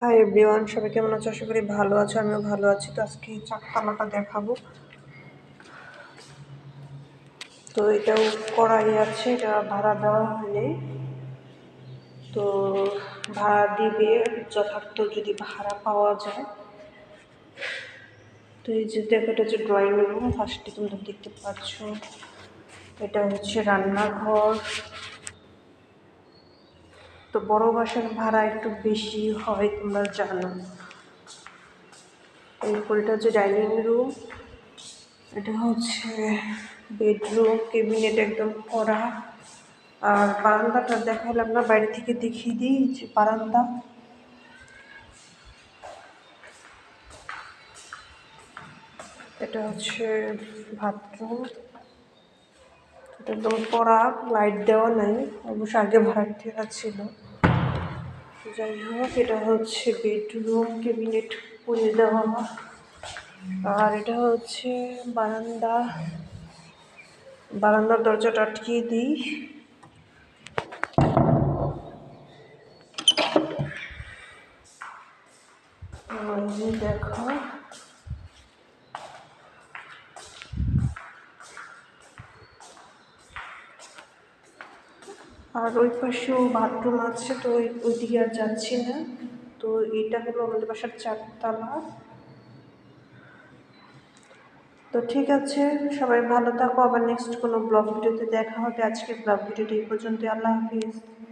Hi everyone, সবাই কেমন আছো? আশা করি ভালো আছো। আমিও ভালো আছি। তো আজকে চারতলাটা দেখাবো। তো এটাও করাই আছে, এটা ভাড়া দেওয়া হয়নি। তো ভাড়া দিবে যথার্থ যদি ভাড়া পাওয়া যায়। তো এই যে দেখো, এটা হচ্ছে ড্রয়িং রুম। ফার্স্টে তোমরা দেখতে পাচ্ছ, এটা হচ্ছে রান্নাঘর। তো বড় বাসার ভাড়া একটু বেশি হয়, তোমরা জানো। এরপর এটা হচ্ছে ডাইনিং রুম। এটা হচ্ছে বেডরুম, কেবিনেট একদম করা। আর বারান্দাটা দেখালাম না, বাইরে থেকে দেখিয়ে দিই যে বারান্দা। এটা হচ্ছে বাথরুম, এটা একদম করা, লাইট দেওয়া নাই, অবশ্য আগে ভাড়াটিয়া ছিল। যাই হোক, এটা হচ্ছে বেডরুম, কেবিনেট করে দেওয়া। আর এটা হচ্ছে বারান্দা, বারান্দার দরজাটা আটকিয়ে দিই। দেখো, আর ওই পাশেও বাথরুম আছে। তো ওইদিকে আর যাচ্ছি না। তো এটা হলো আমাদের বাসার চারতলা। তো ঠিক আছে, সবাই ভালো থাকো। আবার নেক্সট কোনো ব্লগ ভিডিওতে দেখা হবে। আজকের ব্লগ ভিডিওটি এই পর্যন্ত। আল্লাহ হাফিজ।